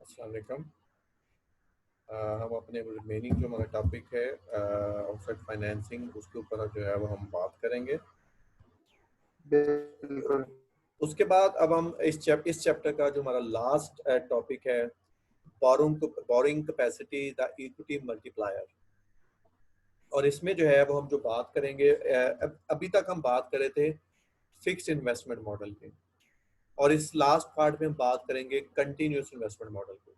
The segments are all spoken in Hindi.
अस्सलाम वालेकुम। हम अपने रिमेनिंग जो हमारा टॉपिक है आउटसाइड फाइनेंसिंग उसके ऊपर जो है वो हम बात करेंगे। बिल्कुल। उसके बाद अब हम इस चैप्टर का जो हमारा लास्ट टॉपिक है boring capacity the equity multiplier. और इसमें जो है वो हम जो बात करेंगे अभी तक हम बात कर रहे थे फिक्स्ड इन्वेस्टमेंट मॉडल के, और इस लास्ट पार्ट में हम बात करेंगे कंटिन्यूस इन्वेस्टमेंट मॉडल के।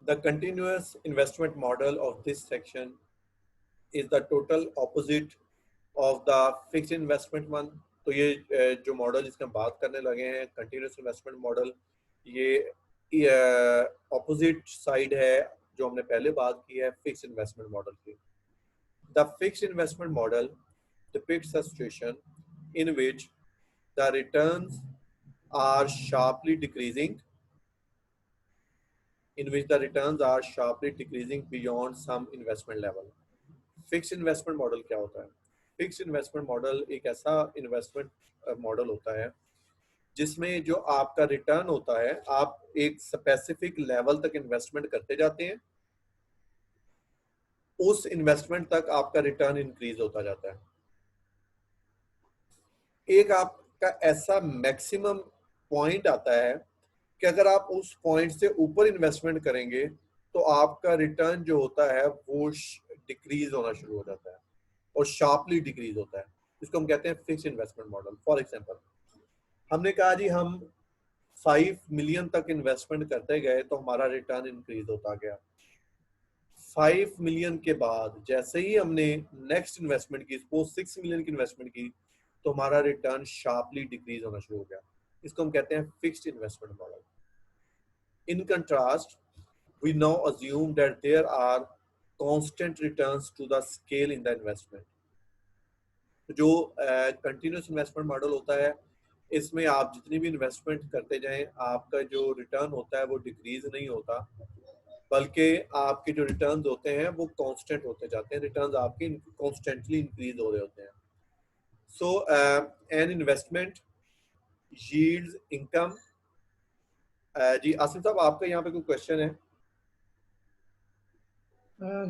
The continuous investment model of this section is the total opposite of the fixed investment one. तो ये जो मॉडल जिसका हम बात करने लगे हैं कंटिन्यूस इन्वेस्टमेंट मॉडल, ये ऑपोजिट साइड है जो हमने पहले बात की है फिक्स्ड इन्वेस्टमेंट मॉडल की। The fixed investment model depicts a situation in which the returns are sharply decreasing beyond some investment level. Fix investment model क्या होता है? फिक्स इन्वेस्टमेंट मॉडल एक ऐसा इन्वेस्टमेंट मॉडल होता है जिसमें जो आपका रिटर्न होता है, आप एक स्पेसिफिक लेवल तक इन्वेस्टमेंट करते जाते हैं, उस इन्वेस्टमेंट तक आपका रिटर्न इंक्रीज होता जाता है। एक आपका ऐसा मैक्सिमम पॉइंट आता है कि अगर आप उस पॉइंट से ऊपर इन्वेस्टमेंट करेंगे तो आपका रिटर्न जो होता है वो डिक्रीज होना शुरू हो जाता है और शार्पली डिक्रीज होता है। इसको हम कहते हैं fix investment model. For example, हमने कहा जी हम 5 मिलियन तक इन्वेस्टमेंट करते गए तो हमारा रिटर्न इंक्रीज होता गया। 5 मिलियन के बाद जैसे ही हमने नेक्स्ट इन्वेस्टमेंट की, सपोज 6 मिलियन की इन्वेस्टमेंट की, तो हमारा रिटर्न शार्पली डिक्रीज होना शुरू हो गया। इसको हम कहते हैं fixed investment model. In contrast, we now assume that there are constant returns to the scale in the investment. जो कंटिन्यूस इन्वेस्टमेंट मॉडल होता है, इसमें आप जितनी भी इन्वेस्टमेंट करते जाएं, आपका जो रिटर्न होता है वो डिक्रीज नहीं होता, बल्कि आपके जो रिटर्न्स होते हैं वो कांस्टेंट होते जाते हैं। रिटर्न्स आपके कॉन्स्टेंटली इंक्रीज हो रहे होते हैं। सो एन इन्वेस्टमेंट यील्ड्स इनकम। जी आसिफ साहब, आपका यहाँ पे कोई क्वेश्चन है?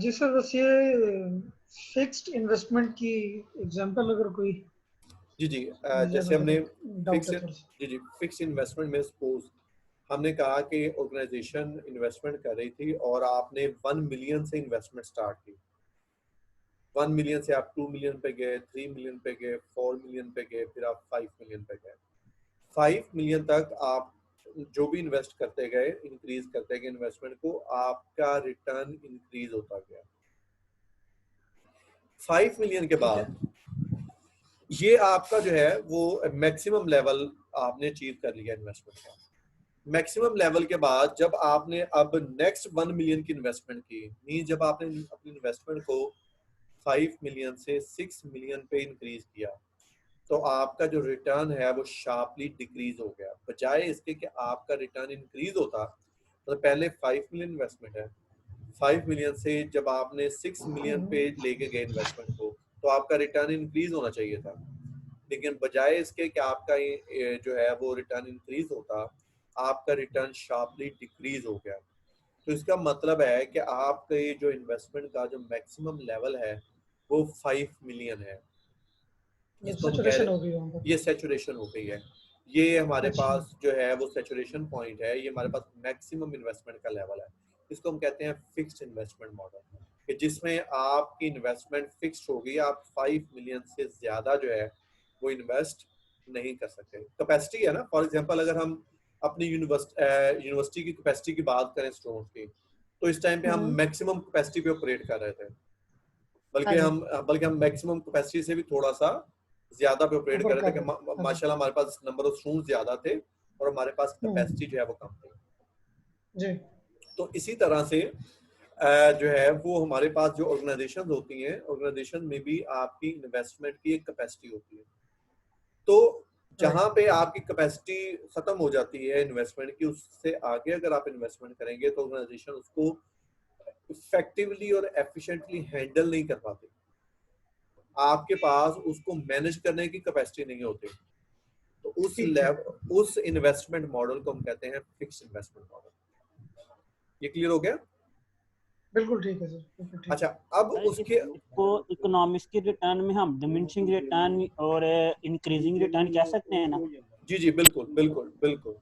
जी सर, बस ये फिक्स्ड इन्वेस्टमेंट की एग्जांपल अगर कोई जी जी, मिल जाए जैसे तो हमने थोड़ा डाउट फिक्स है थोड़ा सा। जी जी फिक्स इन्वेस्टमेंट में सपोज हमने कहा कि ऑर्गेनाइजेशन इन्वेस्टमेंट कर रही थी और आपने 1 मिलियन से इन्वेस्टमेंट स्टार्ट की। 1 मिलियन से आप 2 मिलियन पे गए, 3 मिलियन पे गए, 4 मिलियन पे गए, फिर आप 5 मिलियन पे गए। 5 मिलियन तक आप जो भी इन्वेस्ट करते गए, इंक्रीज करते गए इन्वेस्टमेंट को, आपका रिटर्न इंक्रीज होता गया। 5 मिलियन के ठीक है। बाद ये आपका जो है वो मैक्सिमम लेवल आपने अचीव कर लिया इन्वेस्टमेंट का। मैक्सिमम लेवल के बाद जब आपने अब नेक्स्ट 1 मिलियन की इन्वेस्टमेंट की, मीन जब आपने अपनी इन्वेस्टमेंट को 5 मिलियन से 6 मिलियन पे इंक्रीज किया, तो आपका जो रिटर्न है वो शार्पली डिक्रीज हो गया। बजाय इसके कि आपका रिटर्न इंक्रीज होता, तो पहले 5 मिलियन इन्वेस्टमेंट है, 5 मिलियन से जब आपने 6 मिलियन पे लेके गए इन्वेस्टमेंट को, तो आपका रिटर्न इंक्रीज होना चाहिए था। लेकिन बजाय इसके कि आपका जो है वो रिटर्न इंक्रीज होता, आपका रिटर्न शार्पली डिक्रीज हो गया। तो इसका मतलब है कि आपका ये जो इन्वेस्टमेंट का जो मैक्सिमम लेवल है वो 5 मिलियन है। इसको हम कह सैचुरेशन हो रहे, गई वहाँ पर। ये सैचुरेशन हो गई है। ये हमारे अच्छा। पास जो है वो सैचुरेशन पॉइंट है, ये हमारे पास मैक्सिमम इन्वेस्टमेंट का लेवल है। इसको हम कहते हैं फिक्स्ड इन्वेस्टमेंट मॉडल, कि जिसमें आपकी इन्वेस्टमेंट फिक्स्ड होगी, आप 5 मिलियन से ज्यादा जो है वो इन्वेस्ट नहीं कर सकते। कैपेसिटी है ना, फॉर एग्जांपल अगर हम अपनी यूनिवर्सिटी की कैपेसिटी की बात करें स्टूडेंट्स की, तो इस टाइम पे हम हम्म। मैक्सिमम कैपेसिटी पे ऑपरेट कर रहे थे, हाँ जी। बल्कि हम मैक्सिमम कैपेसिटी से भी थोड़ा सा ज्यादा पे ऑपरेट कर ऊपर रहे थे कर कि रहे थे। हाँ जी। माशाल्लाह हमारे पास नंबर ऑफ स्टूडेंट्स ज्यादा थे और हमारे पास हम्म। कैपेसिटी जो है वो कम थी। जी। तो इसी तरह से जो है वो हमारे पास जो ऑर्गेनाइजेशन होती हैं, ऑर्गेनाइजेशन में भी आपकी इन्वेस्टमेंट की एक कैपेसिटी होती है। तो राइट। जहां पे आपकी कैपेसिटी खत्म हो जाती है इन्वेस्टमेंट की, उससे आगे अगर आप इन्वेस्टमेंट करेंगे तो ऑर्गेनाइजेशन उसको इफेक्टिवली और एफिशिएंटली हैंडल नहीं कर पाते। आपके पास उसको मैनेज करने की कैपेसिटी नहीं होती। तो उस ठीक है, लेवल उस इन्वेस्टमेंट मॉडल को हम कहते हैं फिक्स्ड इन्वेस्टमेंट मॉडल। ये क्लियर हो गया? बिल्कुल ठीक है सर, बिल्कुल ठीक अच्छा, है। अब उसके इसको इकोनॉमिक्स के रिटर्न में हम डिमिनिशिंग रिटर्न और इंक्रीजिंग रिटर्न कह सकते हैं ना? जी जी बिल्कुल बिल्कुल बिल्कुल।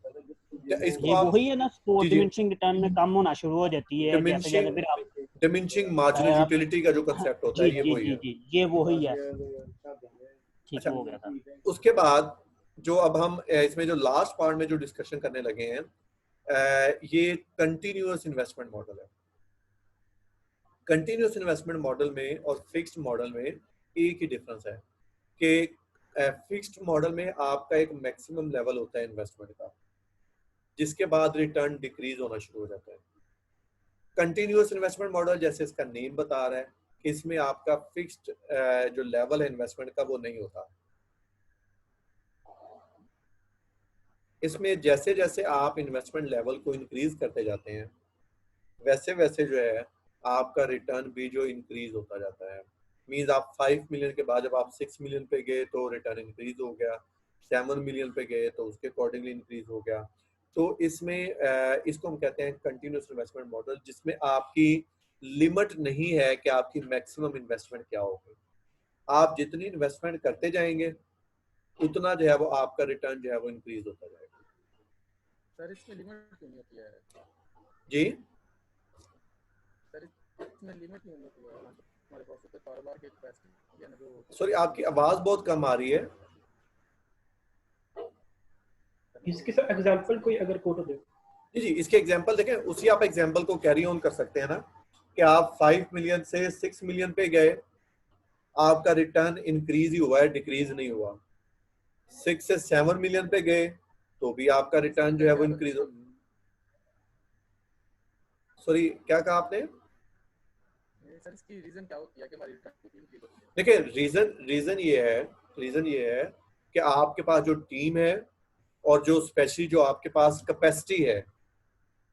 इसको ये आप वही है ना, तो जी जी डिमिनिशिंग रिटर्न में कम होना शुरू हो जाती है जैसे जैसे फिर आप डिमिनिशिंग मार्जिनल आप यूटिलिटी का जो कंसेप्ट होता जी है ये जी वही जी है। जी ये वही है। ठीक अच्छा, हो गया था। उसके बाद जो अब हम इसमें जो लास्ट पार्ट में जो डिस्कशन करने लगे हैं ये कंटिन्यूअस इन्वेस्टमेंट मॉडल है। कंटिन्यूअस इन्वेस्टमेंट मॉडल में और फिक्स्ड मॉडल में एक ही डिफरेंस है कि फिक्स्ड मॉडल में आपका एक मैक्सिमम लेवल होता है इन्वेस्टमेंट का, जिसके बाद रिटर्न डिक्रीज होना शुरू हो जाता है। कंटिन्यूअस इन्वेस्टमेंट मॉडल जैसे इसका नेम बता रहा है कि इसमें आपका फिक्स्ड जो लेवल है इन्वेस्टमेंट का वो नहीं होता। इसमें जैसे जैसे आप इन्वेस्टमेंट लेवल को इंक्रीज करते जाते हैं वैसे वैसे जो है आपका रिटर्न भी जो इंक्रीज होता जाता है। मींस आप 5 मिलियन के बाद जब आप 6 मिलियन पे गए तो रिटर्न इंक्रीज हो गया, 7 मिलियन पे गए तो उसके अकॉर्डिंगली इंक्रीज हो गया। तो इसमें इसको हम कहते हैं कंटिन्यूअस इन्वेस्टमेंट मॉडल, जिसमें आपकी लिमिट नहीं है कि आपकी मैक्सिमम इन्वेस्टमेंट क्या होगी। आप जितनी इन्वेस्टमेंट करते जाएंगे उतना जो है वो आपका रिटर्न जो है वो इंक्रीज होता जाएगा। सर इसमें लिमिट क्यों नहीं होती है? जी सर इसमें लिमिट क्यों नहीं होती है? हमारे पास तो कारोबार की कैपेसिटी है ना जो। सॉरी, आपकी आवाज बहुत कम आ रही है। इसके साथ एग्जांपल कोई अगर कोट दे। जी जी, इसके एग्जांपल देखें, उसी आप एग्जांपल को कैरी ऑन कर सकते हैं ना कि आप 5 मिलियन से 6 मिलियन पे गए, आपका रिटर्न इंक्रीज ही हुआ है, डिक्रीज नहीं हुआ। 6 से 7 मिलियन पे गए तो भी आपका रिटर्न जो है वो इंक्रीज हो। सॉरी, क्या कहा आपने? सर इसकी रीजन क्या होती है कि हमारी रिटर्न इंक्रीज होती है? देखिए, रीजन ये है कि आपके पास जो टीम है और जो स्पेशली जो आपके पास कैपेसिटी है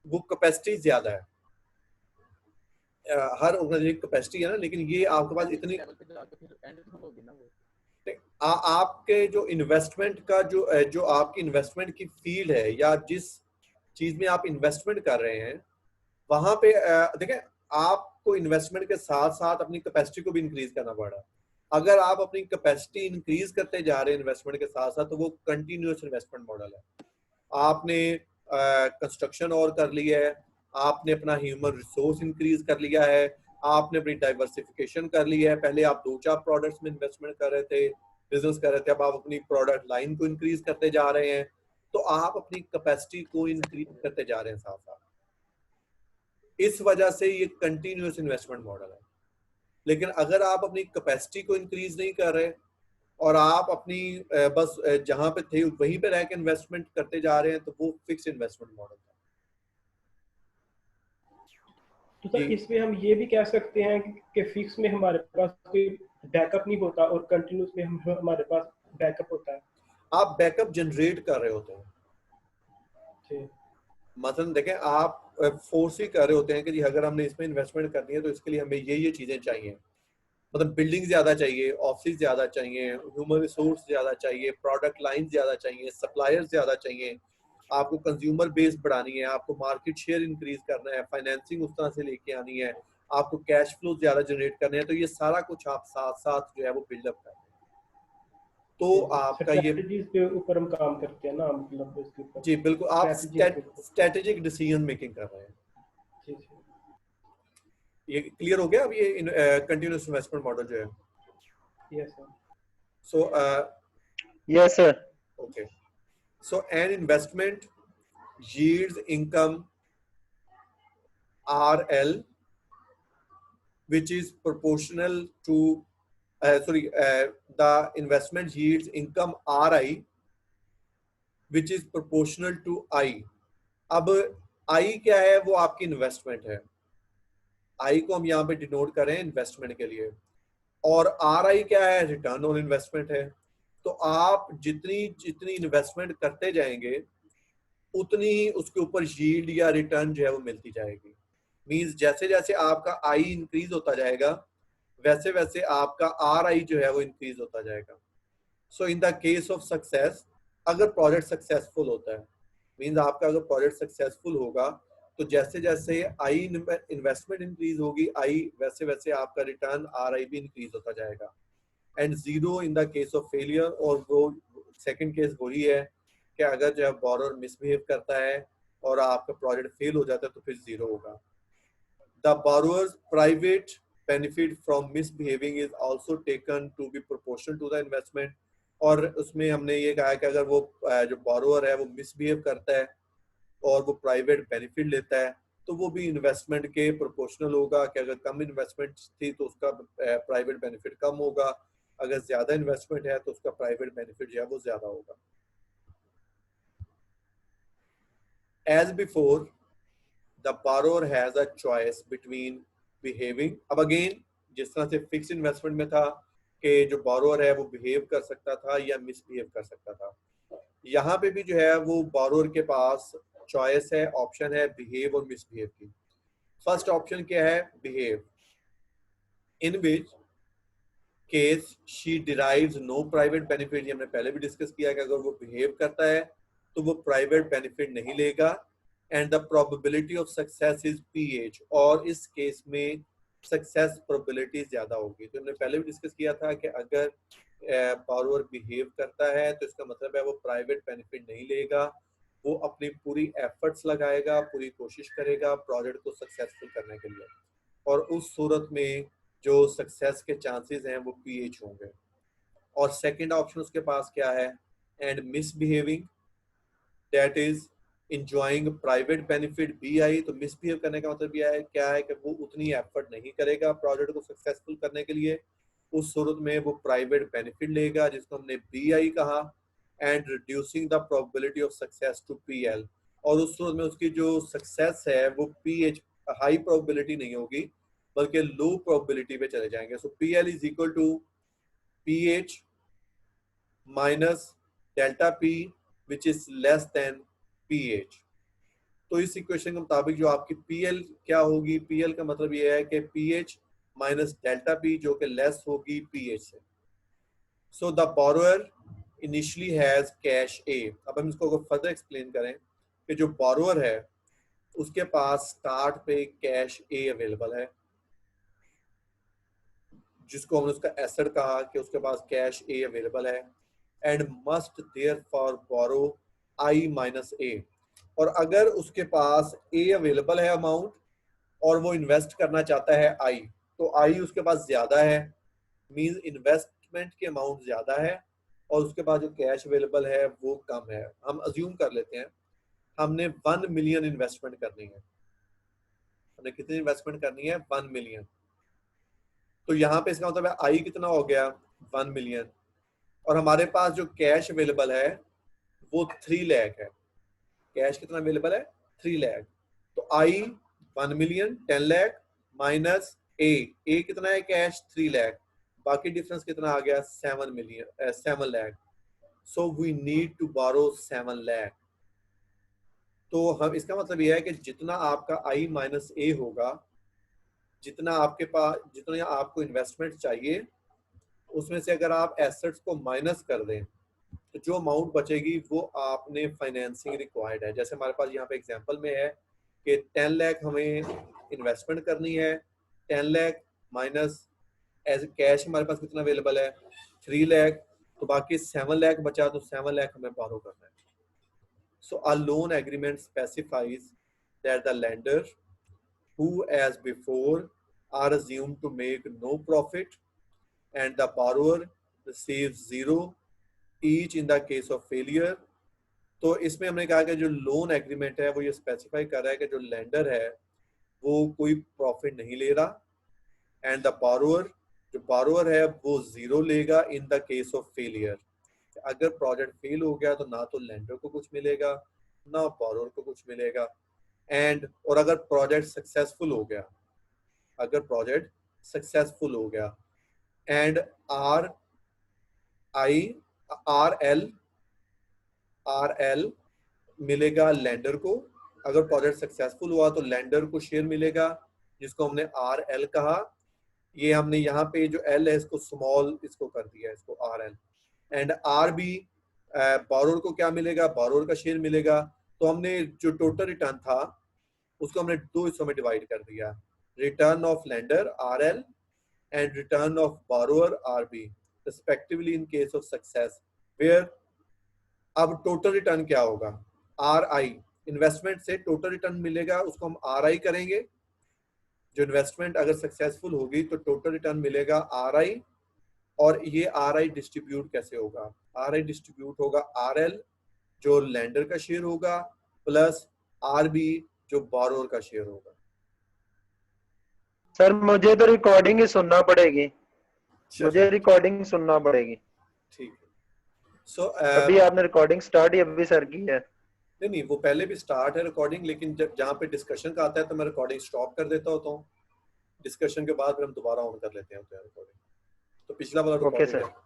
वो कैपेसिटी ज्यादा है। हर ऑर्गेनाइजेशन कैपेसिटी है ना, लेकिन ये आपके पास इतनी आपके जो इन्वेस्टमेंट का जो आपकी इन्वेस्टमेंट की फील्ड है या जिस चीज में आप इन्वेस्टमेंट कर रहे हैं वहां पे देखें, आपको इन्वेस्टमेंट के साथ साथ अपनी कैपेसिटी को भी इंक्रीज करना पड़ा। अगर आप अपनी कैपेसिटी इंक्रीज करते जा रहे हैं इन्वेस्टमेंट के साथ साथ तो वो कंटिन्यूअस इन्वेस्टमेंट मॉडल है। आपने कंस्ट्रक्शन और कर लिया है, आपने अपना ह्यूमन रिसोर्स इंक्रीज कर लिया है, आपने अपनी डाइवर्सिफिकेशन कर लिया है। पहले आप 2-4 प्रोडक्ट्स में इन्वेस्टमेंट कर रहे थे, बिजनेस कर रहे थे, अब आप अपनी प्रोडक्ट लाइन को इंक्रीज करते जा रहे हैं, तो आप अपनी कैपेसिटी को इंक्रीज करते जा रहे हैं साथ साथ। इस वजह से ये कंटिन्यूअस इन्वेस्टमेंट मॉडल है। लेकिन अगर आप अपनी कैपेसिटी को इंक्रीज नहीं कर रहे और आप अपनी बस जहां पे थे वहीं पे रह के इन्वेस्टमेंट करते जा रहे हैं तो वो फिक्स इन्वेस्टमेंट मॉडल है। तो सर इसमें हम ये भी कह सकते हैं कि फिक्स में हमारे पास कोई बैकअप नहीं होता और कंटिन्यूस में हमारे पास बैकअप होता है। आप बैकअप जनरेट कर रहे होते हैं। जी। मतलब देखें, आप फोर्स ही कर रहे होते हैं कि जी अगर हमने इसमें इन्वेस्टमेंट करनी है तो इसके लिए हमें ये चीजें चाहिए। मतलब बिल्डिंग ज्यादा चाहिए, ऑफिस ज्यादा चाहिए, ह्यूमन रिसोर्स ज्यादा चाहिए, प्रोडक्ट लाइन ज्यादा चाहिए, सप्लायर्स ज्यादा चाहिए, आपको कंज्यूमर बेस बढ़ानी है, आपको मार्केट शेयर इंक्रीज करना है, फाइनेंसिंग उस तरह से लेके आनी है, आपको कैश फ्लो ज्यादा जनरेट करने हैं। तो ये सारा कुछ आप साथ साथ जो है वो बिल्डअप कर रहे हैं। तो आपका ये स्ट्रेटजीज के ऊपर हम काम करते हैं ना, मतलब इसके ऊपर। जी बिल्कुल, आप स्ट्रेटजी स्ट्रेटेजिक डिसीजन मेकिंग कर रहे हैं। जी जी। ये क्लियर हो गया? अब ये कंटिन्यूअस इन्वेस्टमेंट मॉडल जो है। Yes sir. So Yes, sir. okay, so an investment yields income RL which is proportional to the investment yields income RI which is proportional to I. अब I क्या है? वो आपकी इन्वेस्टमेंट है। I को हम यहाँ पे डिनोट करें इन्वेस्टमेंट के लिए, और RI क्या है? रिटर्न ऑन इन्वेस्टमेंट है। तो आप जितनी इन्वेस्टमेंट करते जाएंगे उतनी ही उसके ऊपर यील्ड या रिटर्न जो है वो मिलती जाएगी। मींस जैसे जैसे आपका आई इंक्रीज होता जाएगा वैसे वैसे आपका आर आई जो है वो इंक्रीज होता जाएगा। So in the case of success, अगर प्रोजेक्ट सक्सेसफुल होता है, मींस आपका अगर प्रोजेक्ट सक्सेसफुल होगा तो जैसे जैसे आई इन्वेस्टमेंट इंक्रीज होगी, आई वैसे वैसे आपका रिटर्न RI भी इंक्रीज होता जाएगा। And zero in the case of failure, और वो सेकंड केस वही है कि अगर जो बोरोर मिसबिहेव करता है और आपका प्रोजेक्ट फेल हो जाता है तो फिर जीरो होगा। The borrowers private benefit from misbehaving is also taken to be proportional to the investment, और उसमें हमने ये कहा कि अगर वो जो बोरोअर है वो मिसबिहेव करता है और वो प्राइवेट बेनिफिट लेता है तो वो भी इन्वेस्टमेंट के प्रोपोर्शनल होगा, कि अगर कम इन्वेस्टमेंट थी तो उसका प्राइवेट बेनिफिट कम होगा, अगर ज्यादा इन्वेस्टमेंट है तो उसका प्राइवेट बेनिफिट जो है वो ज्यादा होगा। As before the borrower has a choice between behaving, अब अगेन जिस तरह से फिक्स इन्वेस्टमेंट में था कि जो borrower है वो बिहेव कर सकता था या मिसबिहेव कर सकता था, यहाँ पे भी जो है वो borrower के पास चॉइस है, ऑप्शन है बिहेव और मिसबिहेव की। फर्स्ट ऑप्शन क्या है? Behave, in which case she derives no private benefit. ये हमने पहले भी डिस्कस किया कि अगर वो बिहेव करता है तो वो प्राइवेट बेनिफिट नहीं लेगा, and the probability of success is PH, और इस केस में सक्सेस प्रोबेबिलिटी ज्यादा होगी। तो हमने पहले भी डिस्कस किया था कि अगर बोरोअर बिहेव करता है तो इसका मतलब है वो प्राइवेट बेनिफिट नहीं लेगा, वो अपनी पूरी एफर्ट्स लगाएगा, पूरी कोशिश करेगा प्रोजेक्ट को सक्सेसफुल करने के लिए, और उस सूरत में जो सक्सेस के चांसेस हैं वो PH होंगे। और सेकंड ऑप्शन उसके पास क्या है? And misbehaving, that is enjoying private benefit BI। तो मिसबिहेव करने का मतलब यह है क्या है कि वो उतनी एफर्ट नहीं करेगा प्रोजेक्ट को सक्सेसफुल करने के लिए, उस सूरत में वो प्राइवेट बेनिफिट लेगा जिसको हमने BI कहा, and reducing the probability of success to PL, और उस सूरत में उसकी जो सक्सेस है वो PH हाई प्रोबेबिलिटी नहीं होगी बल्कि लो प्रोबेबिलिटी पे चले जाएंगे। So PL is equal to PH minus delta P which is less than PH। तो इस इक्वेशन के मुताबिक जो आपकी PL क्या होगी? PL का मतलब ये है कि PH माइनस डेल्टा P जो कि लेस होगी PH से। So the borrower initially has cash A। अब हम इसको फर्दर एक्सप्लेन करें कि जो बोरोअर है उसके पास स्टार्ट पे कैश A अवेलेबल है, जिसको हमने उसका एसेट कहा कि उसके पास कैश A अवेलेबल है, and must therefore borrow I minus A। और अगर उसके पास A अवेलेबल है अमाउंट और वो इन्वेस्ट करना चाहता है I, तो I उसके पास ज्यादा है, मींस इन्वेस्टमेंट की अमाउंट ज्यादा है, और उसके पास जो कैश अवेलेबल है वो कम है। हम अज्यूम कर लेते हैं हमने 1 मिलियन इन्वेस्टमेंट करनी है। हमने कितनी इन्वेस्टमेंट करनी है? 1 मिलियन। तो यहाँ पे इसका मतलब है आई कितना हो गया? 1 मिलियन, और हमारे पास जो कैश अवेलेबल है वो 3 लाख है। कैश कितना अवेलेबल है? 3 लाख। तो आई 1 मिलियन 10 लाख माइनस ए कितना है? कैश 3 लाख, बाकी डिफरेंस कितना आ गया? 7 lakh. So we need to borrow 7 lakh. तो हम इसका मतलब यह है कि जितना आपका आई माइनस ए होगा, जितना आपके पास, जितना आपको इन्वेस्टमेंट चाहिए, उसमें से अगर आप एसेट्स को माइनस कर दें तो जो अमाउंट बचेगी वो आपने फाइनेंसिंग रिक्वायर्ड है। जैसे हमारे पास यहाँ पे एग्जांपल में है कि 10 लाख हमें इन्वेस्टमेंट करनी है, 10 लाख माइनस एज कैश हमारे पास कितना अवेलेबल है? 3 लाख, तो बाकी 7 लाख बचा, तो 7 लाख हमें बोरो करना है। So a loan agreement specifies that the lender who as before are assumed to make no profit and the borrower receives zero each in the case of failure। तो इसमें हमने कहा कि जो लोन एग्रीमेंट है वो ये स्पेसिफाई कर रहा है कि जो लेंडर है वो कोई प्रॉफिट नहीं ले रहा, एंड द बोरोअर, जो बोरोअर है वो जीरो लेगा इन द केस ऑफ फेलियर। अगर प्रोजेक्ट फेल हो गया तो ना तो लेंडर को कुछ मिलेगा ना बोरोअर को कुछ मिलेगा, एंड और अगर प्रोजेक्ट सक्सेसफुल हो गया, अगर प्रोजेक्ट सक्सेसफुल हो गया, एंड आर एल मिलेगा लेंडर को। अगर प्रोजेक्ट सक्सेसफुल हुआ तो लेंडर को शेयर मिलेगा जिसको हमने RL कहा। ये हमने यहाँ पे जो L है इसको स्मॉल इसको कर दिया, इसको RL, एंड RB बोरोर को क्या मिलेगा, बोरोर का शेयर मिलेगा। तो हमने जो टोटल रिटर्न था उसको हमने दो हिस्सों में डिवाइड कर दिया, return of lender RL and return of borrower RB respectively in case of success, where अब टोटल रिटर्न क्या होगा, RI इन्वेस्टमेंट से टोटल रिटर्न मिलेगा, उसको हम RI करेंगे। जो इन्वेस्टमेंट अगर सक्सेसफुल होगी तो टोटल रिटर्न मिलेगा RI, और ये RI डिस्ट्रीब्यूट कैसे होगा, RI डिस्ट्रीब्यूट होगा RL जो लेंडर का शेयर होगा प्लस RB जो बोरोअर का शेयर होगा। सर मुझे तो रिकॉर्डिंग ही सुनना पड़ेगी, मुझे रिकॉर्डिंग सुनना पड़ेगी। ठीक है। सो अभी आपने रिकॉर्डिंग स्टार्ट ही अभी सर की है। नहीं, वो पहले भी स्टार्ट है रिकॉर्डिंग, लेकिन जब जहाँ पे डिस्कशन का आता है तो मैं रिकॉर्डिंग स्टॉप कर देता होता हूँ, डिस्कशन के बाद फिर हम दोबारा ऑन कर लेते हैं रिकॉर्डिंग। तो पिछला वाला okay recording sir,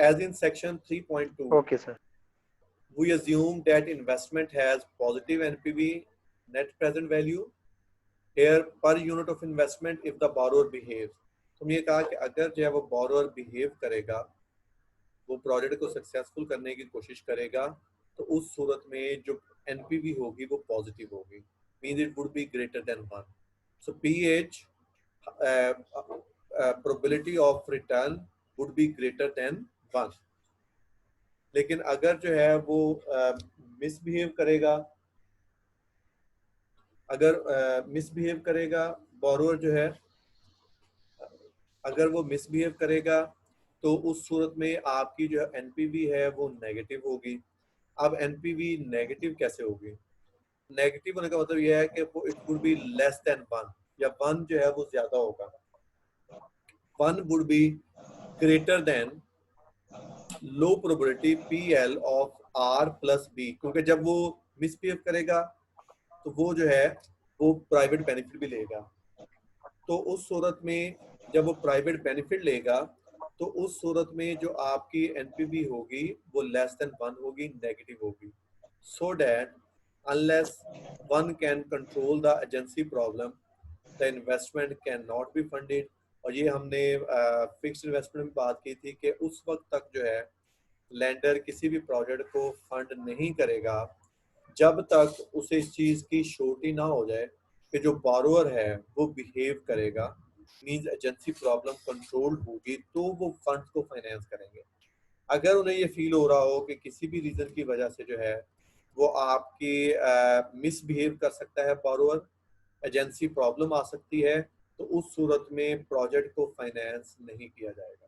as in section 3.2 okay sir. we assume that investment has positive NPV net present value here per unit of investment if the borrower behaves। तुमने ये कहा कि अगर जो है वो borrower behave करेगा, वो प्रोजेक्ट को सक्सेसफुल करने की कोशिश करेगा, तो उस सूरत में जो NPV होगी वो पॉजिटिव होगी, means it would be greater then 1। So PH probability of return would be greater then 1। लेकिन अगर जो है वो मिसबिहेव करेगा, अगर मिसबिहेव करेगा बोरोअर जो है, अगर वो मिसबिहेव करेगा तो उस सूरत में आपकी जो एनपीवी है वो नेगेटिव होगी। अब एनपीवी नेगेटिव कैसे होगी, नेगेटिव होने का मतलब यह है कि वो it would be less than 1, या 1 जो है वो ज्यादा होगा, 1 would be greater than low probability PL of R plus B, क्योंकि जब वो मिसबिहेव करेगा तो वो जो है वो प्राइवेट बेनिफिट भी लेगा। तो उस सूरत में जब वो प्राइवेट बेनिफिट लेगा तो उस सूरत में जो आपकी एनपीवी होगी वो लेस देन 1 होगी, नेगेटिव होगी। So that unless one can control the agency problem the investment can not be funded. और ये हमने फिक्स्ड इन्वेस्टमेंट में बात की थी कि उस वक्त तक जो है लैंडर किसी भी प्रोजेक्ट को फंड नहीं करेगा जब तक उसे इस चीज़ की श्योरिटी ना हो जाए कि जो बोरोअर है वो बिहेव करेगा, मींस एजेंसी प्रॉब्लम कंट्रोल होगी तो वो फंड्स को फाइनेंस करेंगे। अगर उन्हें ये फील हो रहा हो कि किसी भी रीज़न की वजह से जो है वो आपकी मिसबिहेव कर सकता है बोरोअर, एजेंसी प्रॉब्लम आ सकती है, तो उस सूरत में प्रोजेक्ट को फाइनेंस नहीं किया जाएगा।